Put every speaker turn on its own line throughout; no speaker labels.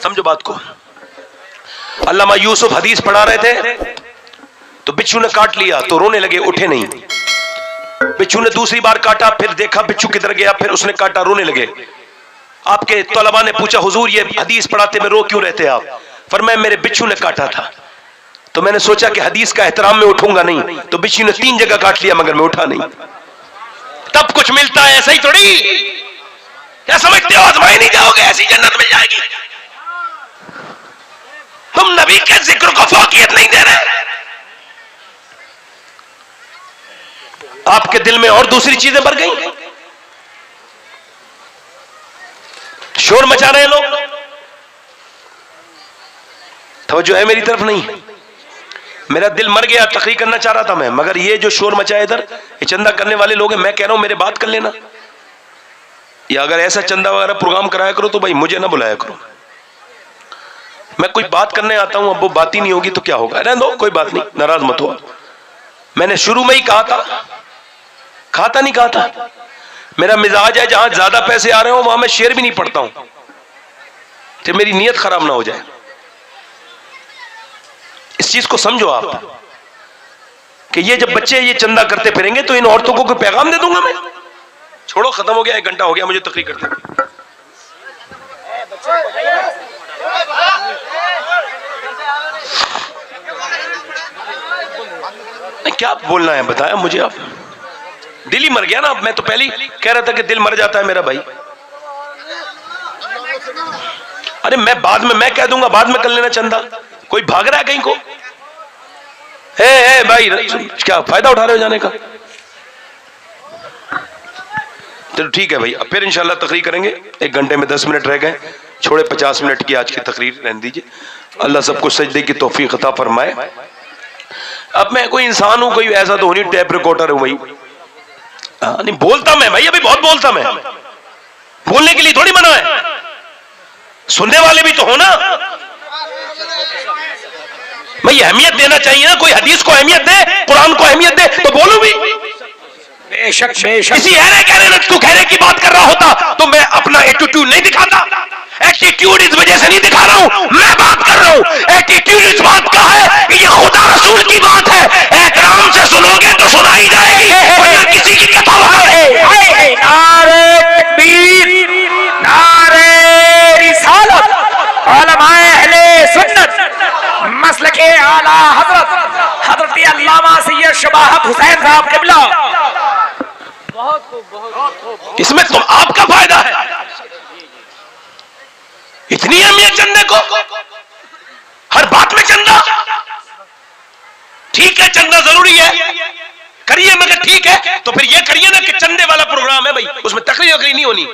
समझो बात को। अल्लामा यूसुफ हदीस पढ़ा रहे थे तो बिच्छू ने काट लिया तो रोने लगे, उठे नहीं। बिच्छू ने दूसरी बार काटा, फिर देखा बिच्छू किधर गया, फिर उसने काटा, रोने लगे। आपके तलबा ने पूछा हुजूर ये हदीस पढ़ाते में रो क्यों रहते आप? फरमाया मेरे बिच्छू ने काटा था तो मैंने सोचा कि हदीस का एहतराम में उठूंगा नहीं, तो बिच्छू ने 3 जगह काट लिया मगर मैं उठा नहीं। तब कुछ मिलता है, ऐसा ही थोड़ी। क्या समझते हो आजमाए नहीं जाओगे ऐसी जन्नत मिल जाएगी? तुम नबी के जिक्र को फौकियत नहीं दे रहे, आपके दिल में और दूसरी चीजें भर गई। शोर मचा रहे हैं लोग, तवज्जो है मेरी तरफ नहीं। मेरा दिल मर गया, तकरीर करना चाह रहा था मैं, मगर ये जो शोर मचाया इधर, ये चंदा करने वाले लोग हैं। मैं कह रहा हूं मेरे बात कर लेना, या अगर ऐसा चंदा वगैरह प्रोग्राम कराया करो तो भाई मुझे ना बुलाया करो। मैं कोई बात करने आता हूं, अब वो बात ही नहीं होगी तो क्या होगा? रहने दो, कोई बात नहीं, नाराज मत हो। मैंने शुरू में ही कहा था नहीं कहा था, मेरा मिजाज है जहां ज्यादा पैसे आ रहे हो वहां मैं शेर भी नहीं पढ़ता हूं तो मेरी नीयत खराब ना हो जाए। इस चीज को समझो आप कि ये जब बच्चे ये चंदा करते फिरेंगे तो इन औरतों को कोई पैगाम दे दूंगा मैं। छोड़ो, खत्म हो गया, 1 घंटा हो गया मुझे तकरीर करते। क्या बोलना है बताया मुझे आप? दिल ही मर गया ना। मैं तो पहले ही कह रहा था कि दिल मर जाता है मेरा भाई। अरे मैं बाद में मैं कह दूंगा, बाद में कर लेना चंदा। कोई भाग रहा है कहीं को? भाई क्या फायदा उठा रहे हो जाने का? चलो ठीक है भाई, अब फिर इंशाल्लाह तकरीर करेंगे। 1 घंटे में 10 मिनट रह गए, छोड़े 50 मिनट की आज की तकरीर रहने दीजिए। अल्लाह सबको सजदे की तौफीक अता फरमाए। अब मैं कोई इंसान हूं, कोई ऐसा तो नहीं टैप रिकॉर्डर हूं भाई। नहीं बोलता मैं भाई, अभी बहुत बोलता मैं, बोलने के लिए थोड़ी मना है, सुनने वाले भी तो हो ना भाई। अहमियत देना चाहिए ना, कोई हदीस को अहमियत दे, कुरान को अहमियत दे तो बोलूं भी। बेशक बेशक। किसी कहने तू कहने की बात कर रहा होता तो मैं अपना एटीट्यूड नहीं दिखाता। एटीट्यूड इस वजह से नहीं दिखा रहा हूं, मैं बात कर रहा हूं। एटीट्यूड इस बात का है कि ये खुदा रसूल की बात है, एहतराम से सुनोगे तो सुनाई जाएगी, वरना किसी की कथा है।
नारे तकबीर, नारे रिसालत, उलमाए अहले सुन्नत, मसलके आला हजरत अल्लामा सैयद शबाहत हुसैन साहब क़िबला।
इसमें तो आपका फायदा है। इतनी अहमियत चंदे को, हर बात में चंदा। ठीक है चंदा जरूरी है, करिए, मगर ठीक है तो फिर ये करिए ना कि चंदे वाला प्रोग्राम है भाई, उसमें तकरीर नहीं होनी।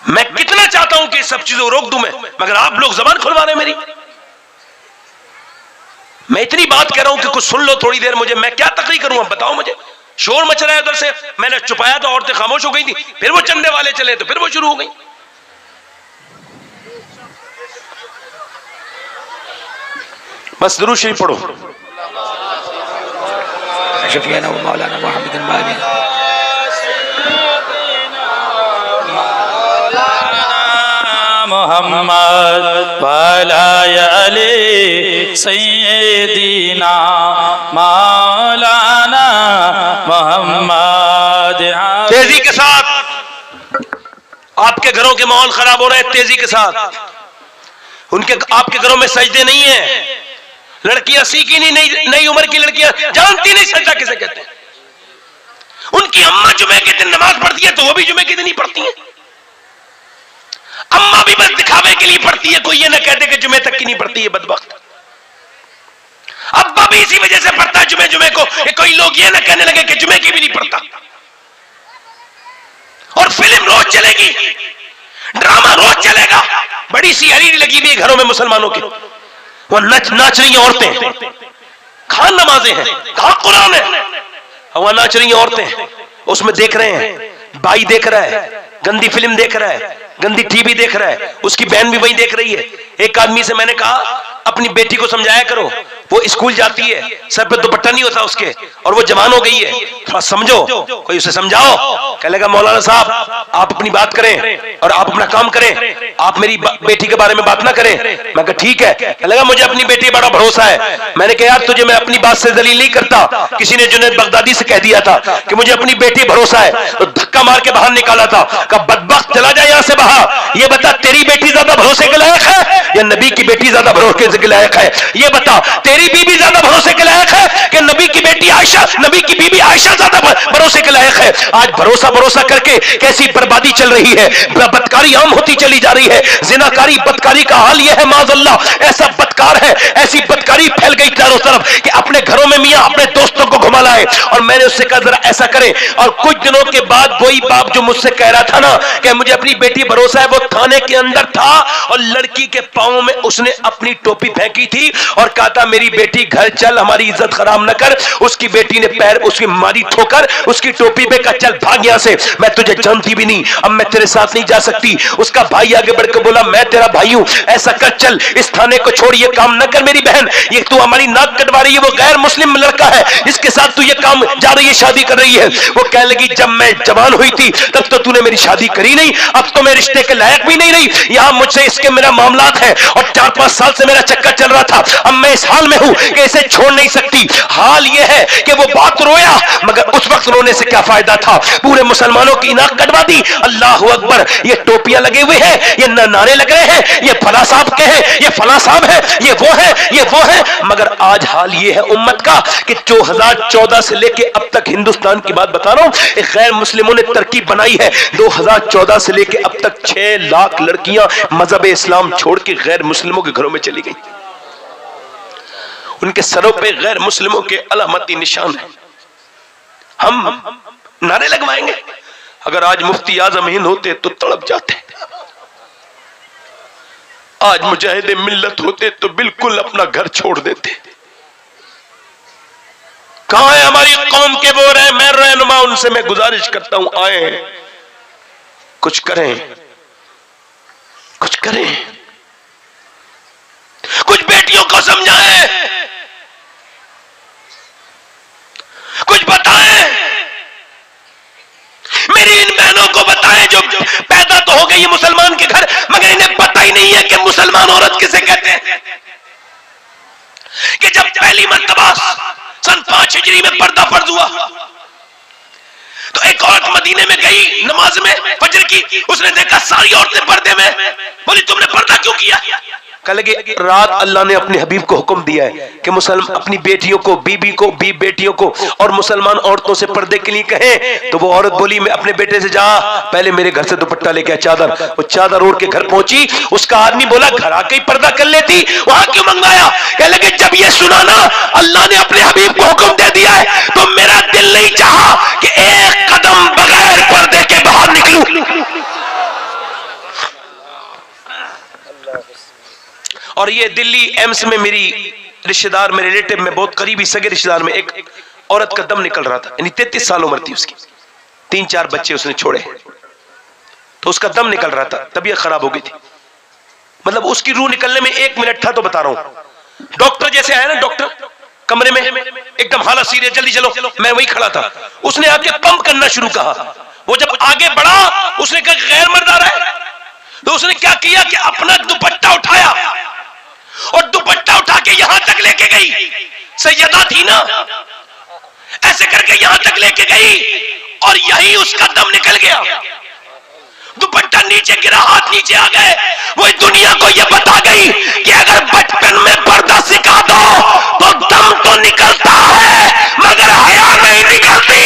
मैं कितना चाहता हूं कि सब चीजों को रोक दूं मैं, मगर आप लोग जबान खुलवा रहे हैं मेरी। मैं इतनी बात कह रहा हूं कि कुछ सुन लो थोड़ी देर मुझे। मैं क्या तकरीर करूं, बताओ मुझे। शोर मच रहा है उधर से, मैंने छुपाया तो औरतें खामोश हो गई थी, फिर वो चंदे वाले चले तो फिर वो शुरू हो गई। बस दुरूद शरीफ पढ़ो।
मौलाना
मोहम्मद वाला अली सैयदीना मौलाना मोहम्मद।
तेजी के साथ आपके घरों के माहौल खराब हो रहे हैं, तेजी के साथ। उनके आपके घरों में सजदे नहीं है, लड़कियां सीखी नहीं, नई उम्र की लड़कियां जानती नहीं सजदा किसे कहते हैं। उनकी अम्मा जुमे के दिन नमाज पढ़ती है तो वो भी जुमे के दिन ही पढ़ती है। अम्मा भी बस दिखावे के लिए पढ़ती है, कोई ये ना कहते कि जुमे तक की नहीं पढ़ती है बदबख्त। अब्बा भी इसी वजह से पढ़ता है जुमे को, कोई लोग ये ना कहने लगे कि जुमे की भी नहीं पढ़ता। और फिल्म रोज चलेगी, ड्रामा रोज चलेगा, बड़ी सी एलईडी लगी हुई है घरों में मुसलमानों की, वो नाच रही हैं औरतें। खान नमाजें हैं, कहां कुरान है, वहां नाच रही हैं औरतें, उसमें देख रहे हैं, भाई देख रहा है, गंदी फिल्म देख रहा है, गंदी टीवी देख रहा है, उसकी बहन भी वही देख रही है। एक आदमी से मैंने कहा अपनी बेटी को समझाया करो, वो स्कूल जाती है, सर पे दुपट्टा नहीं होता उसके, और वो जवान हो गई है, थोड़ा समझो, कोई उसे समझाओ। कह लेगा मौलाना साहब आप अपनी बात करें और आप अपना काम करें, आप मेरी बेटी के बारे में बात ना करें। मैं कहा ठीक है। कह लेगा मुझे अपनी बेटी बड़ा भरोसा है। मैंने कहा यार तुझे मैं अपनी बात से दलील नहीं करता, किसी ने जुनैद बगदादी से कह दिया था कि मुझे अपनी बेटी भरोसा है, तो धक्का मार के बाहर निकाला था। कहा बदबख्त चला जा यहां से बाहर, ये बता तेरी बेटी ज्यादा भरोसे के लायक है या नबी की बेटी ज्यादा भरोसे के लायक है? ये बता तेरी बीबी ज्यादा भरोसे के लायक है कि नबी की बेटी आयशा, नबी की बीबी आयशा ज्यादा भरोसे के लायक है? आज भरोसा भरोसा करके कैसी बर्बादी चल रही है, बदकारी आम होती चली जा रही है। जिनाकारी बदकारी का हाल यह है माज़अल्लाह, ऐसा बदकार है, ऐसी बदकारी फैल गई चारों तरफ कि अपने घरों में मियां अपने दोस्तों को घुमा लाए। और मैंने उससे कहा जरा ऐसा करें, और कुछ दिनों के बाद वही बाप जो मुझसे कह रहा था ना कि मुझे अपनी बेटी भरोसा है, वो थाने के अंदर था और लड़की के पांव में उसने अपनी टोपी फेंकी थी और कहा था मेरी बेटी घर चल, हमारी इज्जत खराब न कर। उसकी बेटी ने पैर उसकी मारी ठोकर उसकी टोपी पे, कहा चल भाग यहां से, मैं तुझे जानती भी नहीं, अब मैं तेरे साथ नहीं जा सकती। उसका भाई आगे बढ़कर बोला मैं तेरा भाई हूं, ऐसा कर चल इस थाने को छोड़, ये काम न कर मेरी बहन, ये तू हमारी नाक कटवा रही है, वो गैर मुस्लिम लड़का है, इसके साथ तू ये काम जा रही है, शादी कर रही है। वो कहने लगी जब मैं जवान हुई थी तब तो तूने मेरी शादी करी नहीं, अब तो मैं रिश्ते के लायक भी नहीं रही, यहां मुझसे इसके मेरा मामलात है और 4-5 साल से मेरा चक्कर चल रहा था, अब मैं इस हाल में हूं कि इसे छोड़ नहीं सकती। हाल यह है कि वो बात रोया, मगर उस वक्त रोने से क्या फायदा था, पूरे मुसलमानों की नाक कटवा दी। अल्लाह अकबर, ये टोपियां लगे हुए हैं, ये नारे लग रहे हैं, ये फला साहब के हैं, ये फला साहब है, ये वो है, ये वो है, मगर आज हाल ये है उम्मत का कि 2014 से लेके अब तक, हिंदुस्तान की बात बता रहा हूं, गैर मुस्लिमों ने तरकीब बनाई है। 2014 से लेके अब तक 6 लाख लड़कियां मजहब इस्लाम छोड़ के गैर मुस्लिमों के घरों में चली गई। उनके सरों पे गैर मुस्लिमों के अलामती निशान है। हम नारे लगवाएंगे, अगर आज मुफ्ती आजम हिंद होते तो तड़प जाते, आज मुजाहिदे मिल्लत होते तो बिल्कुल अपना घर छोड़ देते। कहां है हमारी कौम के वो रहे, मैं रहनुमा, उनसे मैं गुजारिश करता हूं आए कुछ करें, कुछ करें, कुछ बेटियों को समझाएं, कुछ बताएं, मेरी इन बहनों को बताएं जो पैदा तो हो गई है मुसलमान के घर, मगर इन्हें पता ही नहीं है कि मुसलमान औरत किसे कहते हैं। कि जब पहली मर्तबा सन 5 हिजरी में पर्दा फर्ज हुआ तो एक औरत मदीने में गई नमाज में फजर की, उसने देखा सारी औरतें पर्दे में, बोली तुमने पर्दा क्यों किया? कह लगे रात अल्लाह ने अपने हबीब को हुक्म दिया है कि मुसलमान अपनी बेटियों को, बीबी को, बेटियों को और मुसलमान औरतों से पर्दे के लिए कहें। तो वो औरत बोली मैं अपने बेटे से जा पहले मेरे घर से दुपट्टा लेके आ, चादर। वो चादर ओढ़ के घर पहुंची, उसका आदमी बोला घर आके ही पर्दा कर लेती, वहां क्यों मंगवाया? कह लगे जब ये सुना ना अल्लाह ने अपने हबीब को हुक्म दे दिया है तो मेरा दिल नहीं चाहा कि एक कदम बगैर पर्दे के बाहर निकलूं। और ये दिल्ली एम्स में मेरी रिश्तेदार, मेरे रिलेटिव में बहुत करीबी सगे रिश्तेदार में एक औरत का दम निकल रहा था, यानी 33 साल उम्र थी उसकी, 3-4 बच्चे उसने छोड़े, तो उसका दम निकल रहा था, तबीयत खराब हो गई थी, मतलब उसकी रूह निकलने में 1 मिनट था। तो बता रहा हूं, डॉक्टर जैसे आया ना, डॉक्टर कमरे में एकदम हालत सीरियस, जल्दी चलो, मैं वही खड़ा था, उसने आके पंप करना शुरू कहा। वो जब आगे बढ़ा उसने कहा गैर मर्द आ रहा है, तो उसने क्या किया कि अपना दुपट्टा उठाया और दुपट्टा उठा के यहां तक लेके गई, सैयदा थी ना, ऐसे करके यहां तक लेके गई और यही उसका दम निकल गया। दुपट्टा नीचे गिरा, हाथ नीचे आ गए। वो दुनिया को यह बता गई कि अगर बचपन में पर्दा सिखा दो तो दम तो निकलता है मगर हया नहीं निकलती।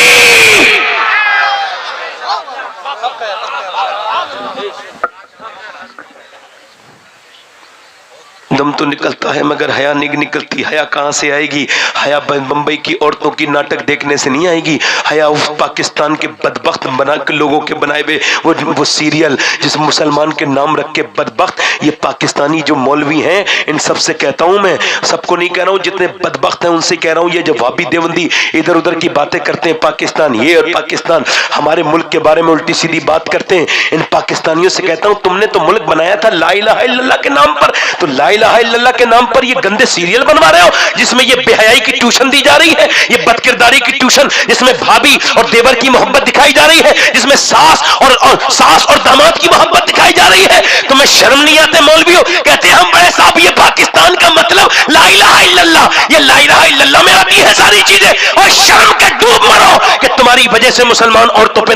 दम तो निकलता है मगर हया नहीं निकलती। हया कहां से आएगी? हया बंबई की औरतों की नाटक देखने से नहीं आएगी। हया उस पाकिस्तान के बदबख्त बना के लोगों के बनाए हुए वो सीरियल जिस मुसलमान के नाम रख के बदबख्त, ये पाकिस्तानी जो मौलवी हैं, इन सबसे कहता हूं मैं, सबको नहीं कह रहा हूं, जितने बदबख्त हैं उनसे कह रहा हूं, ये जो वाबी देवंदी इधर उधर की बातें करते हैं, पाकिस्तान ये और पाकिस्तान हमारे मुल्क के बारे में उल्टी सीधी बात करते हैं, इन पाकिस्तानियों से कहता हूं तुमने तो मुल्क बनाया था ला इलाहा इल्लल्लाह के नाम पर, तो ला इलाहा इलाहा इल्लल्लाह के नाम पर ये गंदे सीरियल बनवा रहे हो जिसमें ये बेहयाई की ट्यूशन दी जा रही है, ये बदकिरदारी की ट्यूशन जिसमें भाभी और देवर की मोहब्बत दिखाई जा रही है, जिसमें सास और दामाद की मोहब्बत दिखाई जा रही है। तुम्हें शर्म नहीं आते मौलवियों? कहते हैं हम बड़े साहब ये पाकिस्तान का मतलब ला इलाहा इल्लल्लाह, ये ला इलाहा इल्लल्लाह में आती है सारी चीजें। और शर्म के डूब मरो कि तुम्हारी वजह से मुसलमान औरतों पे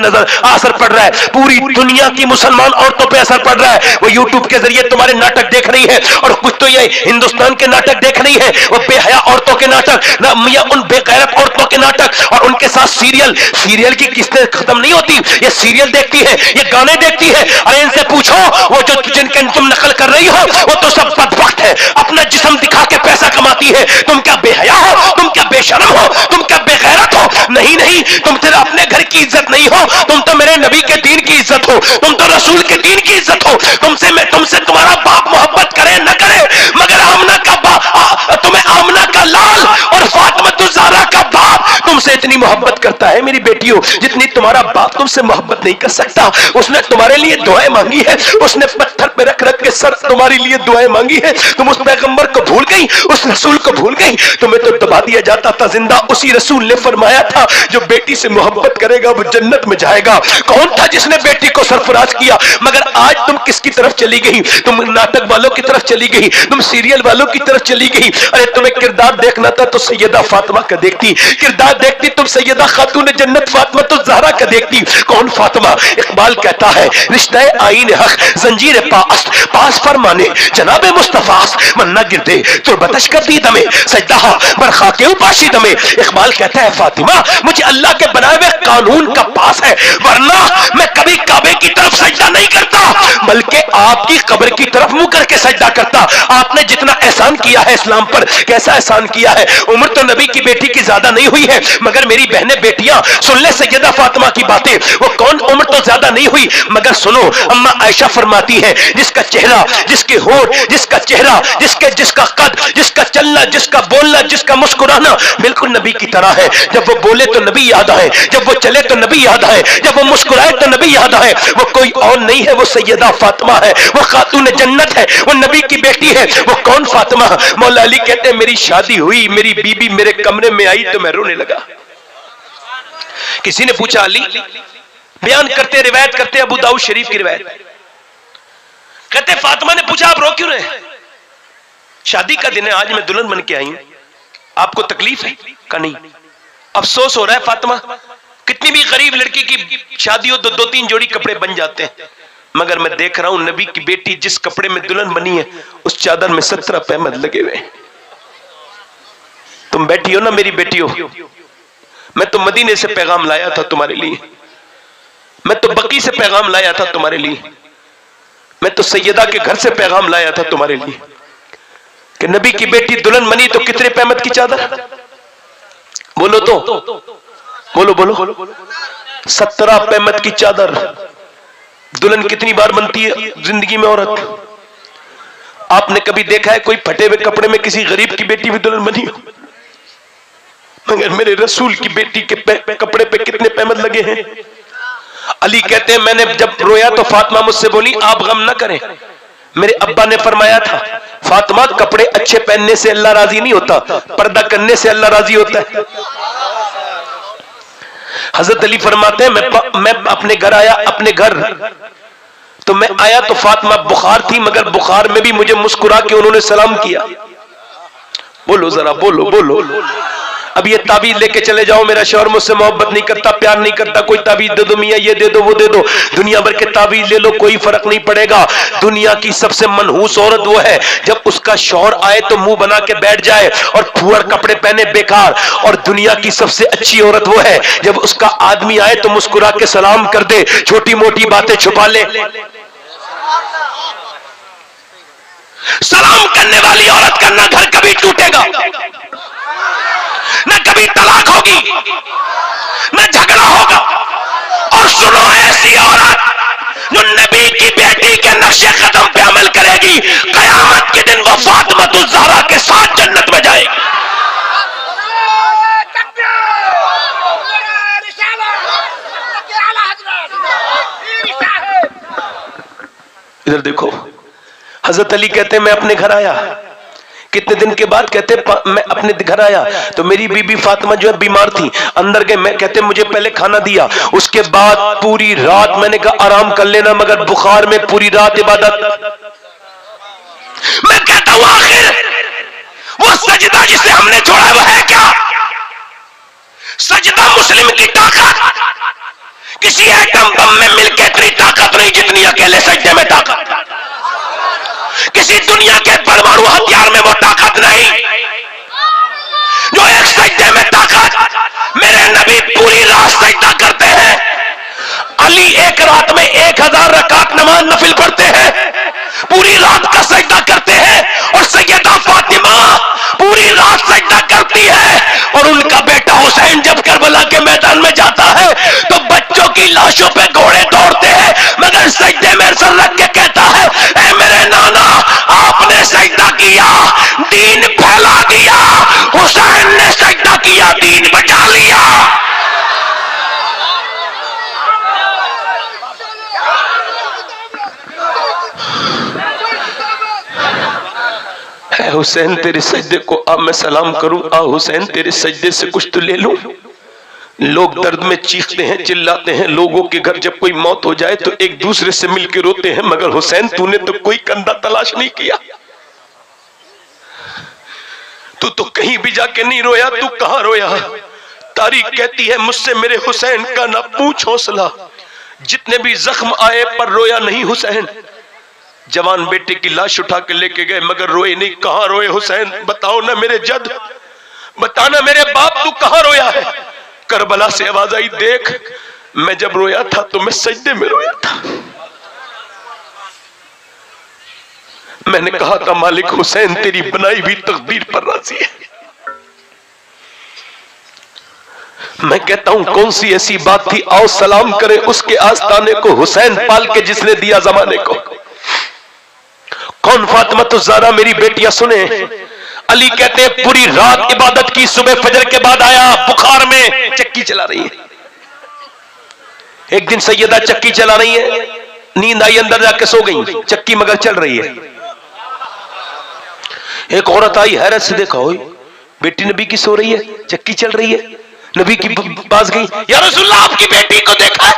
असर पड़ रहा है, पूरी दुनिया की मुसलमान औरतों पे असर पड़ रहा है। वो यूट्यूब के जरिए तुम्हारे नाटक देख रही है, और कुछ तो ये हिंदुस्तान के नाटक देख रही है, वो बेहया औरतों के नाटक, या उन बेगैरत औरतों के नाटक, और उनके साथ सीरियल की किस्तें खत्म नहीं होती। ये सीरियल देखती है, ये गाने देखती है। अरे इनसे पूछो, वो जो जिनके तुम नकल कर रही हो वो तो सब बदबख्त है, अपना जिस्म दिखा के पैसा कमाती है। तुम क्या बेहया हो, तुम क्या बेशरम हो, तुम क्या बेगैरत हो? नहीं, तुम तेरे अपने घर की इज्जत नहीं हो, तुम तो मेरे नबी के दीन की इज्जत हो, तुम तो रसूल के दीन की इज्जत हो। तुमसे तुम्हारा बाप मोहब्बत करे न करे, मगर आमना का तुम्हें आमना का लाल और फातिमा ज़हरा का बाप तुमसे इतनी मोहब्बत करता है मेरी बेटियों, जितनी तुम्हारा बाप तुमसे मोहब्बत नहीं कर सकता। उसने तुम्हारे लिए दुआएं मांगी है, उसने पत्थर पे रख के सर तुम्हारे लिए दुआएं मांगी है। तुम उस पैगंबर को भूल गई, उस रसूल को भूल गई। तुम्हें तो दबा दिया जाता था जिंदा। उसी रसूल ने फरमाया था जो बेटी से मोहब्बत करेगा वो जन्नत में जाएगा। कौन था जिसने बेटी को सरफराज किया? मगर आज तुम किसकी तरफ चली गई? तुम नाटक वालों की तरफ चली गई, तुम सीरियल वालों की तरफ चली गई। अरे तुम्हें किरदार देखना था तो सैयदा फातिमा का देखती, किरदार देखती तुम सैयदा खातून जन्नत फातिमा तो ज़हरा का देखती। कौन फातिमा? इकबाल कहता है रिश्ता आईन हक जंजीर पास फरमाने जनाबे मुस्तफास मन्ना गिरदे तुरबतश कर दी दमे सजदा बरखा के उपाशी दमे। इकबाल कहता है फातिमा मुझे अल्लाह के बनाए हुए कानून का पास है, वरना मैं कभी काबे की तरफ सजदा नहीं करता, बल्कि आपकी कब्र की तरफ मुंह करके सजदा करता। आपने जितना एहसान किया है इस्लाम पर, कैसा एहसान किया है। उम्र तो नबी की बेटी की ज्यादा नहीं हुई है, मगर मेरी बहनें बेटियां सुन ले सैयदा फातिमा की बातें। वो कौन उम्र तो ज्यादा नहीं हुई, मगर सुनो अम्मा आयशा फरमाती है जिसका चेहरा, जिसके होठ, जिसका चेहरा, जिसका कद, जिसका चलना, जिसका बोलना, जिसका मुस्कुराना बिल्कुल नबी की तरह है। जब वो बोले तो नबी याद आए, जब वो चले तो नबी याद आए, जब वो मुस्कुराए तो नबी याद आए। वो कोई और नहीं है, वो सैयदा फातिमा है, वो खातून जन्नत है, वो नबी की बेटी है। वो कौन फातिमा? मौला अली कहते हैं मेरी शादी हुई, मेरी बीबी मेरे कमरे में आई तो मैं रोने लगा। किसी ने पूछा अली, बयान करते रिवायत करते अबू दाऊद शरीफ की रिवायत, कहते फातिमा ने पूछा आप रो क्यों रहे? शादी का दिन है, आज मैं दुल्हन बन के आई हूं, आपको तकलीफ है? का नहीं, अफसोस हो रहा है फातिमा, कितनी भी गरीब लड़की की शादी हो तो 2-3 जोड़ी कपड़े बन जाते हैं, मगर मैं देख रहा हूं नबी की बेटी जिस कपड़े में दुल्हन बनी है उस चादर में 17 पैमद लगे हुए। तुम बैठी हो ना मेरी बेटी हो, मैं तो मदीने से पैगाम लाया था तुम्हारे लिए, मैं तो बकी से पैगाम लाया था तुम्हारे लिए, मैं तो सैयदा के घर से पैगाम लाया था तुम्हारे लिए कि नबी की बेटी दुल्हन बनी तो कितने पैमद की चादर? बोलो तो, बोलो 17 पैमद की चादर। दुल्हन कितनी बार बनती है जिंदगी में औरत? आपने कभी देखा है कोई फटे हुए कपड़े में किसी गरीब की बेटी भी दुल्हन बनी हो? मगर मेरे रसूल की बेटी के कपड़े पे कितने पैमद लगे हैं। अली कहते हैं मैंने जब रोया तो फातिमा मुझसे बोली आप गम न करें, मेरे अब्बा ने फरमाया था फातिमा कपड़े अच्छे पहनने से अल्लाह राजी नहीं होता, पर्दा करने से अल्लाह राजी होता है। हजरत अली फरमाते हैं मैं अपने घर आया, अपने घर तो मैं आया तो फातिमा बुखार थी, मगर बुखार में भी मुझे मुस्कुरा के उन्होंने सलाम किया। बोलो जरा, बोलो। अब ये ताबीज लेके चले जाओ मेरा शौहर मुझसे मोहब्बत नहीं करता, प्यार नहीं करता, कोई ताबीज दे दो मियां, ये दे दो वो दे दो, दुनिया भर के ताबीज ले लो, कोई फर्क नहीं पड़ेगा। दुनिया की सबसे मनहूस औरत वो है जब उसका शौहर आए तो मुंह बना के बैठ जाए और फूहड़ कपड़े पहने बेकार, और दुनिया की सबसे अच्छी औरत वो है जब उसका आदमी आए तो मुस्कुरा के सलाम कर दे, छोटी मोटी बातें छुपा ले। सलाम करने वाली औरत का ना घर कभी टूटेगा, न कभी तलाक होगी, न झगड़ा होगा। और सुनो ऐसी औरत जो नबी की बेटी के नक्शे कदम पे अमल करेगी, कयामत के दिन वो फातिमा ज़हरा के साथ जन्नत में जाएगी। इधर देखो, हजरत अली कहते मैं अपने घर आया, कितने दिन के बाद कहते मैं अपने घर आया तो मेरी बीबी फातिमा जो है बीमार थी, अंदर गए, मैं कहते मुझे पहले खाना दिया, उसके बाद पूरी रात मैंने कहा आराम कर लेना, मगर बुखार में पूरी रात इबादत। मैं कहता हूं आखिर वो सजदा जिसे हमने छोड़ा वो है क्या? सजदा मुस्लिम की ताकत किसी एटम बम में मिलकर इतनी ताकत नहीं जितनी अकेले सजदे में ताकत। किसी दुनिया के परमाणु हथियार में वो ताकत नहीं जो एक सजदे में ताकत। मेरे नबी पूरी रात सजदा करते हैं, अली एक रात में 1000 रकात नमाज नफिल पढ़ते हैं, पूरी रात का सजदा करते हैं, और सैयदा फातिमा पूरी रात सजदा करती है। और उनका बेटा हुसैन जब करबला के मैदान में जाता है तो बच्चों की लाशों पे घोड़े दौड़ते हैं, मगर सजदे में सर रख के कहता है ऐ मेरे नाना आपने सजदा किया दीन फैला दिया, हुसैन ने सजदा किया दीन बचा लिया। हुसैन तेरे सजदे को अब मैं सलाम करूं, आ हुसैन तेरे सजदे से कुछ तो ले लूं। लोग दर्द में चीखते हैं, चिल्लाते हैं, लोगों के घर जब कोई मौत हो जाए तो एक दूसरे से मिलकर रोते हैं, मगर हुसैन तूने तो कोई कंधा तलाश नहीं किया, तू तो कहीं भी जाके नहीं रोया, तू कहां रोया? तारीख कहती है मुझसे मेरे हुसैन का ना पूछ हौसला, जितने भी जख्म आए पर रोया नहीं हुसैन। जवान बेटे की लाश उठा के लेके गए मगर रोए नहीं। कहां रोए हुसैन? बताओ ना मेरे जद, बताना मेरे बाप तू कहां रोया है? करबला से आवाज आई देख मैं जब रोया था तो मैं सजदे में रोया था। मैंने कहा था मालिक हुसैन तेरी बनाई हुई तकदीर पर राजी है। मैं कहता हूं कौन सी ऐसी बात थी, आओ सलाम करें उसके आस्ताने को, हुसैन पाल के जिसने दिया जमाने को। कौन? फातिमा तो ज़हरा मेरी बेटियां सुने। अली कहते हैं पूरी रात इबादत की, सुबह फजर के बाद आया बुखार में, चक्की चला रही है। एक दिन सैयदा चक्की चला रही है, नींद आई, अंदर जाके सो गई, चक्की मगर चल रही है। एक औरत आई, हैरत से देखा हो बेटी नबी की सो रही है, चक्की चल रही है। नबी की पास गई, या रसूलल्लाह आपकी बेटी को देखा है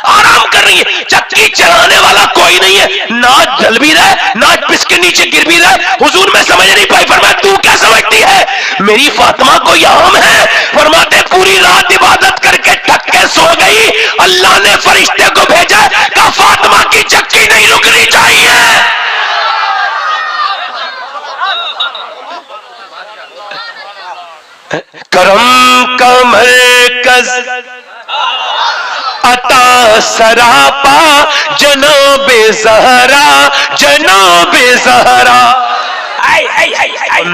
आराम कर रही है, चक्की चलाने वाला कोई नहीं है, नाच जल भी रहा है, नाच पिस के नीचे गिर भी रहा है। हुजूर में समझ नहीं पाई, फरमाया तू क्या समझती है मेरी फातिमा को याम है? फरमाते पूरी रात इबादत करके थक के सो गई, अल्लाह ने फरिश्ते को भेजा, कहा फातिमा की चक्की नहीं रुकनी चाहिए। करम का मरकज अता सरापा जनाबे ज़हरा, जनाबे ज़हरा।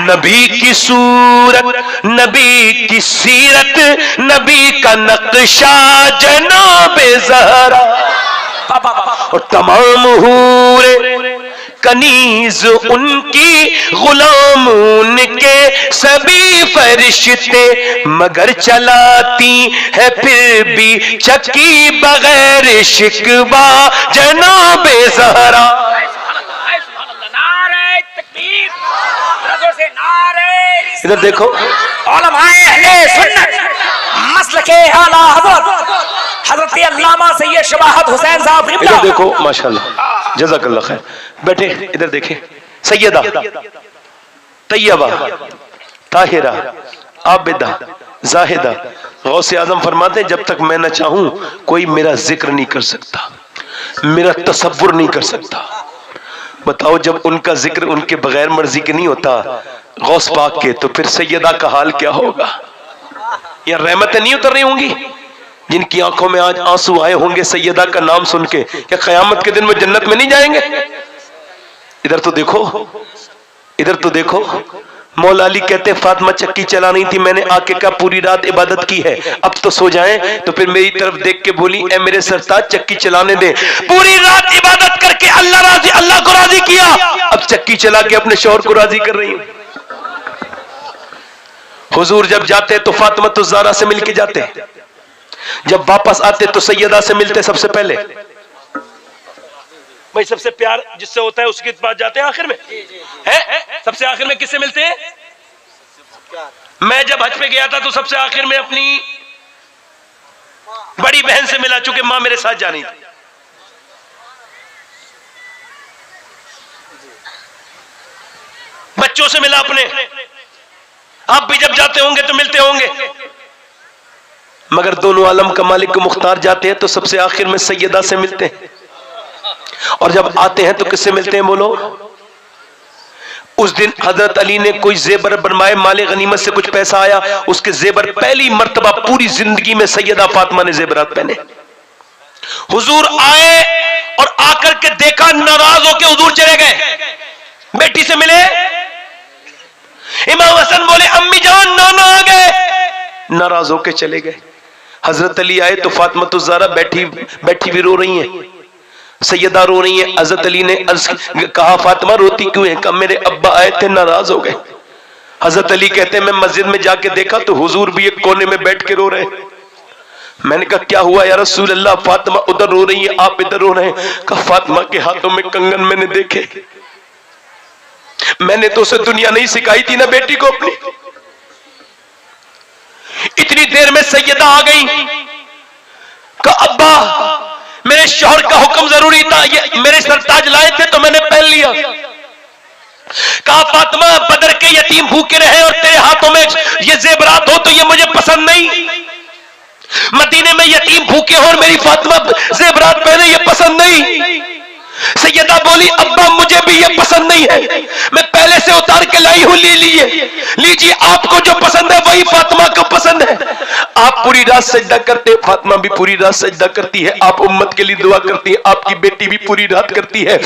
नबी की सूरत, नबी की सीरत, नबी का नक्शा जनाबे ज़हरा। और तमाम हूरे कनीज उनकी, गुलाम उनके सभी फरिश्ते, मगर चलाती है फिर भी चक्की बगैर शिकवा जनाबे ज़हरा। इधर देखो,
उलमाए अहले सुन्नत मसलके आला हज़रत हज़रत अल्लामा सैयद शबाहत हुसैन साहब।
इधर देखो माशाल्लाह, जज़ाकल्लाह खैर। बैठे इधर देखें, सैयदा तैयबा ताहिरा आबिदा जाहिदा, गौसे आजम फरमाते जब तक मैं न चाहूं कोई मेरा जिक्र नहीं कर सकता, मेरा तसव्वुर नहीं कर सकता। बताओ जब उनका जिक्र उनके बगैर मर्जी के नहीं होता गौस पाक के, तो फिर सैयदा का हाल क्या होगा? या रहमतें नहीं उतर रही होंगी जिनकी आंखों में आज आंसू आए होंगे सैयदा का नाम सुन के? क्या कयामत के दिन वो जन्नत में नहीं जाएंगे? इधर तो देखो, इधर तो देखो। मौला अली कहते फातिमा चक्की चला नहीं थी, मैंने आके कहा पूरी रात इबादत की है, अब तो सो जाएं। तो फिर मेरी तरफ देख के बोली ए मेरे सरताज चक्की चलाने दे। पूरी रात इबादत करके अल्लाह को राजी किया, अब चक्की चला के अपने शौहर को राजी कर रही हूं। हुजूर जब जाते तो फातिमा तो ज़हरा से मिलके जाते, जब वापस आते तो सैयदा से मिलते सबसे पहले। भाई सबसे प्यार जिससे होता है उसके पास जाते हैं आखिर में, है सबसे आखिर में किससे मिलते हैं? मैं जब हज पे गया था तो सबसे आखिर में अपनी बड़ी बहन से मिला, चूंकि मां मेरे साथ जानी थी। बच्चों से मिला अपने, आप भी जब जाते होंगे तो मिलते होंगे, मगर दोनों आलम का मालिक को मुख्तार जाते हैं तो सबसे आखिर में सैयदा से मिलते हैं। और जब आते हैं तो किससे मिलते हैं बोलो? उस दिन हजरत अली ने कोई जेबर बनवाए, माले गनीमत से कुछ पैसा आया, उसके जेबर पहली मर्तबा पूरी जिंदगी में सैयदा फातिमा ने जेबरात पहने। हुजूर आए और आकर के देखा, नाराज होकर हुजूर चले गए। बेटी से मिले, इमाम हसन बोले अम्मी जान नाना आ गए, नाराज होकर चले गए। हजरत अली आए तो फातिमा तो ज़हरा बैठी भी रो रही हैं, सैयदा रो रही है। हजरत अली ने कहा फातिमा रोती क्यों है? कहा मेरे अब्बा आए थे, नाराज हो गए। हजरत अली कहते हैं मैं मस्जिद में जाके देखा तो हुजूर भी एक कोने में बैठ के रो रहे। मैंने कहा क्या हुआ या रसूल अल्लाह? फातिमा उधर रो रही है, आप इधर रो रहे हैं। कहा फातिमा के हाथों में कंगन मैंने देखे, मैंने तो उसे दुनिया नहीं सिखाई थी ना बेटी को अपनी। इतनी देर में सैयदा आ गई। कहा अब्बा मेरे शौहर का हुक्म जरूरी था, ये मेरे सरताज लाए थे तो मैंने पहन लिया। कहा फातिमा बदर के यतीम भूखे रहे और तेरे हाथों में ये जेबरात हो तो ये मुझे पसंद नहीं। मदीने में यतीम भूखे हो और मेरी फातिमा जेबरात पहने, ये पसंद नहीं। सैयदा बोली अब्बा मुझे भी ये पसंद नहीं है, मैं पहले से उतार के लाई हूं, लीजिए आपको जो पसंद है वही फातिमा को पसंद है। आप पूरी रात सजदा करते हैं, फातिमा भी पूरी रात सजदा करती है। आप उम्मत के लिए दुआ करती है, आपकी बेटी भी पूरी रात करती है,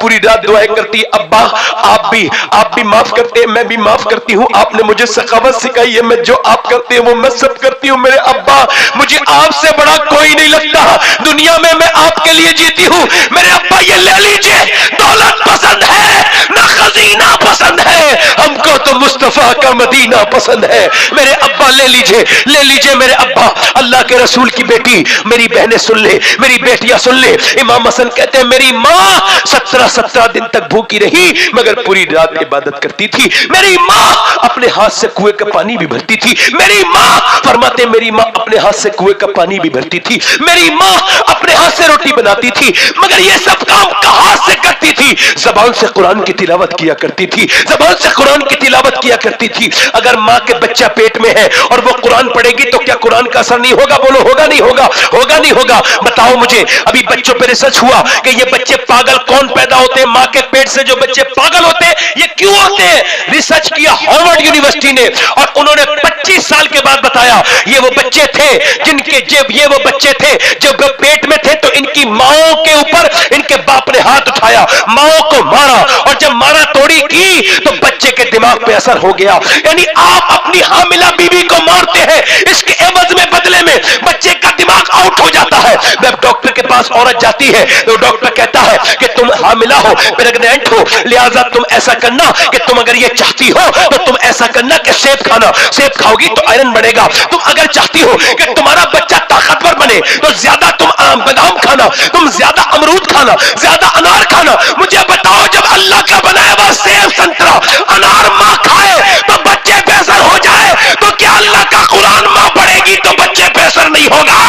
पूरी रात दुआएं करती है। अब्बा आप भी माफ करते हैं, मैं भी माफ करती हूँ। आपने मुझे सखावत सिखाई है, मैं जो आप करते हैं वो मैं सब करती हूँ। मेरे अब्बा मुझे आपसे बड़ा कोई नहीं लगता दुनिया में, मैं आपके लिए जीती हूँ। मेरे अब्बा ये ले लीजिए, दौलत पसंद है ना खजीना पसंद है, हमको तो मुस्तफा का मदीना पसंद है। मेरे अब्बा ले लीजिए मेरे अब्बा। अल्लाह के रसूल की बेटी, मेरी बहनें सुन ले, मेरी बेटियां सुन ले। इमाम हसन कहते हैं मेरी माँ 17 दिन तक भूखी रही मगर पूरी रात इबादत करती थी। मेरी माँ अपने हाथ से कुएं का पानी भी भरती थी। मेरी माँ फरमाते मेरी माँ अपने हाथ से कुएं का पानी भी भरती थी। मेरी माँ अपने हाथ से रोटी बनाती थी, मगर ये सब काम कहां से करती थी? जबान से कुरान की तिलावत किया करती थी, जबान से कुरान की तिलावत किया करती थी। अगर माँ के बच्चा पेट में है और वो कुरान पढ़ेगी तो क्या कुरान का असर नहीं होगा? बोलो होगा नहीं होगा? होगा नहीं होगा? बताओ मुझे। अभी बच्चों पे रिसर्च हुआ कि ये बच्चे पागल कौन पैदा होते हैं, माँ के पेट से जो बच्चे पागल होते हैं ये क्यों होते हैं? रिसर्च किया हार्वर्ड यूनिवर्सिटी ने और उन्होंने 25 साल के बाद बताया ये वो बच्चे थे जिनके ये वो बच्चे थे जब पेट में थे तो इनकी माओ के ऊपर इनके बाप ने हाथ उठाया, माओ को मारा और जब मारा तोड़ी की तो बच्चे के दिमाग पे असर हो गया। यानी आप अपनी हामिला बीवी को मारते हैं, इसके एवज में बदले में बच्चे का दिमाग आउट हो जाता है। जब डॉक्टर के पास औरत जाती है तो डॉक्टर कहता है कि तुम हामिला हो, प्रेग्नेंट हो, लिहाजा तुम ऐसा करना कि तुम अगर ये चाहती हो तो तुम ऐसा करना कि सेब खाना, सेब खाओगी तो आयरन बढ़ेगा। तुम अगर चाहती हो कि तुम्हारा बच्चा ताकतवर बने तो ज्यादा तुम बादाम खाना, तुम ज्यादा अमरूद खाना, ज्यादा अनार खाना। मुझे बताओ जब अल्लाह का बनाया हुआ सेब संतरा अनार माँ खाए तो बच्चे बेसर हो जाए तो क्या अल्लाह का कुरान माँ पढ़ेगी तो बच्चे बेसर नहीं होगा?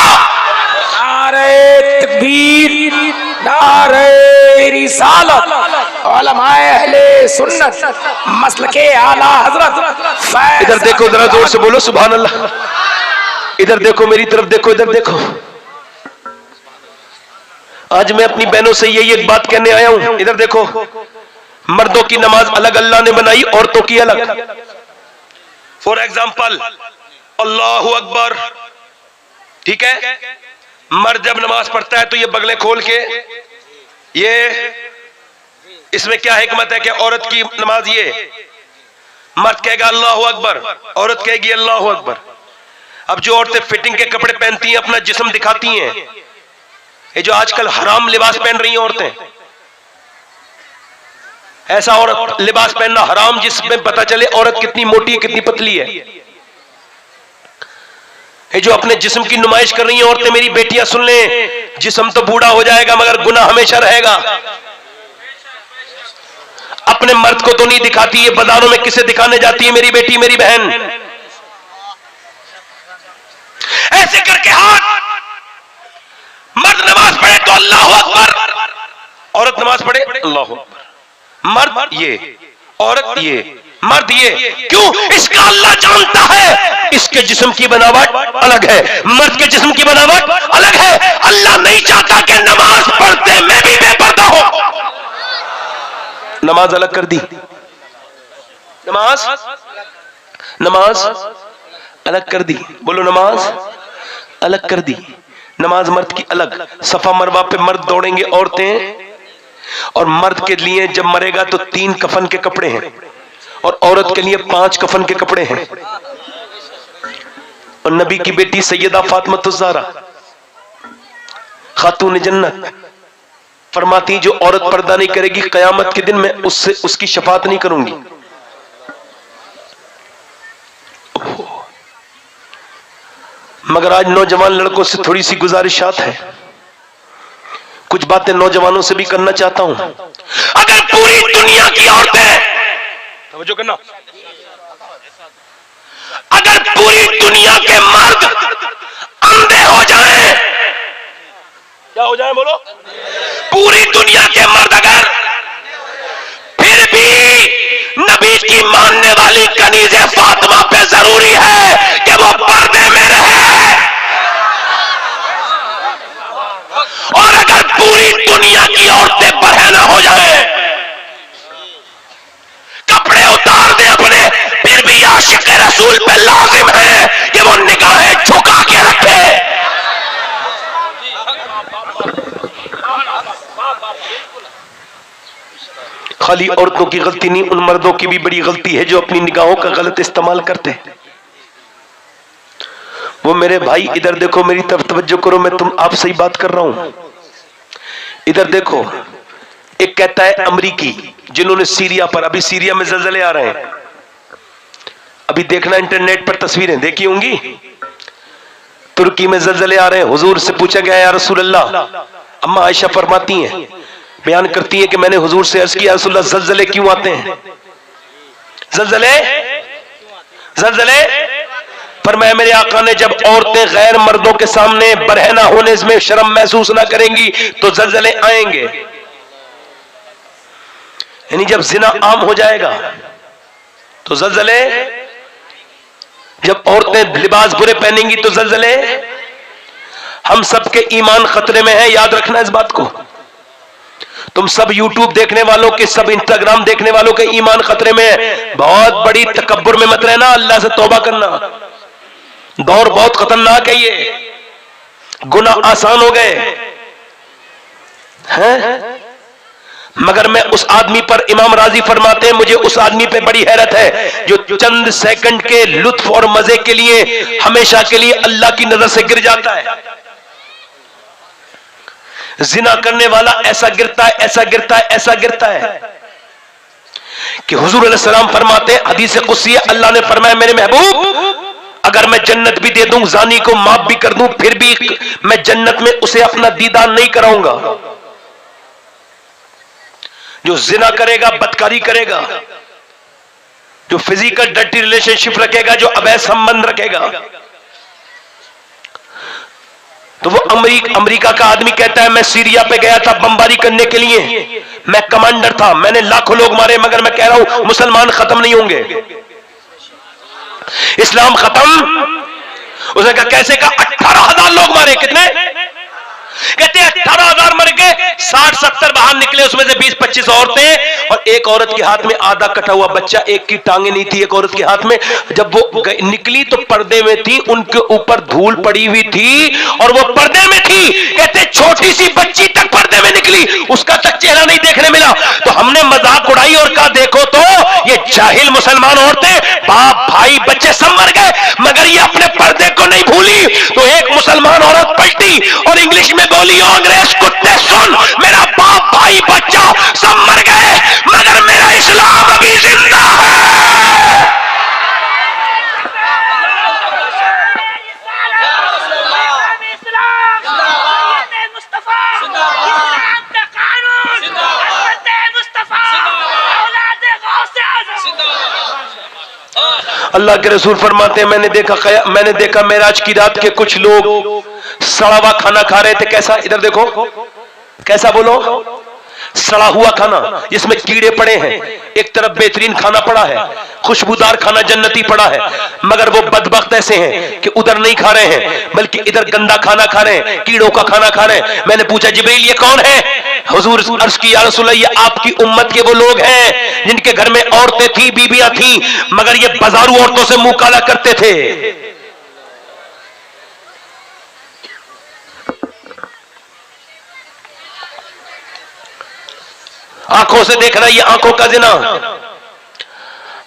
नारे तकबीर, नारे रिसालत, उलमाए अहले सुन्नत, मसलके आला हजरत।
इधर देखो जरा जोर से बोलो सुभान अल्लाह। इधर देखो मेरी तरफ देखो, इधर देखो। आज मैं अपनी बहनों से यही एक बात कहने आया हूं। इधर देखो, मर्दों की नमाज अलग अल्लाह ने बनाई, औरतों की अलग। फॉर एग्जाम्पल अल्लाहु अकबर, ठीक है, मर्द जब नमाज पढ़ता है तो ये बगलें खोल के, ये इसमें क्या हिकमत है कि औरत की नमाज ये, मर्द कहेगा अल्लाहु अकबर, औरत कहेगी अल्लाहु अकबर। अब जो औरतें फिटिंग के कपड़े पहनती हैं, अपना जिस्म दिखाती हैं, ये जो आजकल हराम लिबास पहन रही हैं औरतें, ऐसा औरत लिबास पहनना हराम जिसमें पता चले औरत कितनी मोटी है कितनी पतली है। ये जो अपने जिस्म की नुमाइश कर रही हैं औरतें, मेरी बेटियां सुन लें, जिस्म तो बूढ़ा हो जाएगा मगर गुनाह हमेशा रहेगा। अपने मर्द को तो नहीं दिखाती, ये बाजारों में किसे दिखाने जाती है मेरी बेटी मेरी बहन। ऐसे करके हाथ, मर्द नमाज पढ़े तो अल्लाह अकबर, औरत नमाज पढ़े अल्लाह अकबर। मर्द ये, औरत ये, मर्द ये, क्यों? इसका अल्लाह जानता है इसके जिस्म की बनावट अलग है, मर्द के जिस्म की बनावट अलग है। अल्लाह नहीं चाहता कि नमाज पढ़ते मैं भी बेपर्दा हूं। नमाज अलग कर दी, नमाज अलग कर दी, बोलो नमाज अलग कर दी। नमाज मर्द की अलग, सफा मरवा पे मर्द दौड़ेंगे, औरतें, और मर्द के लिए जब मरेगा तो 3 कफन के कपड़े हैं और औरत के लिए 5 कफन के कपड़े हैं। और नबी की बेटी सैयदा फातिमा ज़हरा खातून जन्नत फरमाती, जो औरत पर्दा नहीं करेगी कयामत के दिन मैं उससे उसकी शफात नहीं करूंगी। मगर आज नौजवान लड़कों से थोड़ी सी गुजारिशात है, कुछ बातें नौजवानों से भी करना चाहता हूं। अगर पूरी दुनिया की औरतें, समझो करना, अगर पूरी दुनिया के मर्द अंधे हो जाएं, क्या हो जाए बोलो? पूरी दुनिया के मर्द अगर, फिर भी नबी की मानने वाली कनीज़े फातिमा पे जरूरी है कि वो पर्दे में रहे। और अगर पूरी दुनिया की औरतें बहना हो जाए, कपड़े उतार दे अपने, फिर भी आशिक रसूल पे लाजिम है कि वो निगाहें झुका के रखे। खाली औरतों की गलती नहीं, उन मर्दों की भी बड़ी गलती है जो अपनी निगाहों का गलत इस्तेमाल करते हैं। वो मेरे भाई इधर देखो, मेरी तरफ तवज्जो करो, मैं आपसे ही बात कर रहा हूं। इधर देखो, एक कहता है अमरीकी, जिन्होंने सीरिया पर, अभी सीरिया में ज़लज़ले आ रहे हैं, अभी देखना इंटरनेट पर तस्वीरें देखी होंगी, तुर्की में ज़लज़ले आ रहे हैं। हुजूर से पूछा गया या रसूल अल्लाह, अम्मा आयशा फरमाती हैं, बयान करती है कि मैंने हुजूर से अर्ज़ किया रसूल अल्लाह ज़लज़ले क्यों आते हैं? ज़लज़ले फरमाया मेरे आका ने, जब औरतें गैर मर्दों के सामने बरहना होने में शर्म महसूस ना करेंगी तो ज़लज़ले आएंगे। यानी जब जिना आम हो जाएगा तो ज़लज़ले, जब औरतें लिबास बुरे पहनेंगी तो ज़लज़ले। हम सबके ईमान खतरे में है, याद रखना इस बात को। तुम सब यूट्यूब देखने वालों के, सब इंस्टाग्राम देखने वालों के ईमान खतरे में है। बहुत बड़ी तकब्बुर में मत रहना, अल्लाह से तौबा करना। दौर बहुत खतरनाक है, ये गुनाह आसान हो गए हैं। मगर मैं उस आदमी पर, इमाम राजी फरमाते हैं, मुझे उस आदमी पे बड़ी हैरत है जो चंद सेकंड के लुत्फ और मजे के लिए हमेशा के लिए अल्लाह की नजर से गिर जाता है। जिना करने वाला ऐसा गिरता है, ऐसा गिरता है, ऐसा गिरता है कि हुजूर अलैहि सलाम फरमाते हैं, हदीस कुदसी है, अल्लाह ने फरमाया मेरे महबूब अगर मैं जन्नत भी दे दूं, जानी को माफ भी कर दूं, फिर भी मैं जन्नत में उसे अपना दीदार नहीं कराऊंगा। जो जिना करेगा, बदकारी करेगा, जो फिजिकल डर्टी रिलेशनशिप रखेगा, जो अवैध संबंध रखेगा, तो वो अमेरिका का आदमी कहता है मैं सीरिया पे गया था बमबारी करने के लिए, मैं कमांडर था, मैंने लाखों लोग मारे, मगर मैं कह रहा हूं मुसलमान खत्म नहीं होंगे, इस्लाम खत्म। उसने कहा कैसे? कहा 18,000 लोग मारे। कितने? कहते 18,000 मर गए, 60-70 बाहर निकले, उसमें से 20-25 औरतें और एक औरत के हाथ में आधा कटा हुआ बच्चा, एक की टांगे नहीं थी एक औरत के हाथ में। जब वो निकली तो पर्दे में थी, उनके ऊपर धूल पड़ी हुई थी और वो पर्दे में थी। कहते छोटी सी बच्ची तक पर्दे में निकली, उसका तक चेहरा नहीं देखने मिला। तो हमने मजाक उड़ाई और कहा देखो तो ये जाहिल मुसलमान औरतें, बाप भाई बच्चे सब मर गए, मगर ये अपने पर्दे को नहीं भूली। तो एक मुसलमान औरत पलटी और इंग्लिश में बोली, अंग्रेज कुत्ते सुन, मेरा बाप भाई बच्चा सब मर गए, मगर मेरा इस्लाम अभी जिंदा है। अल्लाह के रसूल फरमाते हैं मैंने देखा मेराज की रात के कुछ लोग सड़ा हुआ खाना खा रहे थे। कैसा? इधर देखो, कैसा बोलो? सड़ा हुआ खाना जिसमें कीड़े पड़े हैं। एक तरफ बेहतरीन खाना पड़ा है, खुशबूदार खाना जन्नती पड़ा है, मगर वो बदबख्त ऐसे हैं कि उधर नहीं खा रहे हैं बल्कि इधर गंदा खाना खा रहे हैं, कीड़ों का खाना खा रहे हैं। मैंने पूछा जिब्रील ये कौन है? हुजूर अर्ज की या रसूल अल्लाह, ये आपकी उम्मत के वो लोग हैं जिनके घर में औरतें थी, बीबियां थी, मगर ये बाजारू औरतों से मुंह काला करते थे। आंखों से देखना ये आंखों का जिना,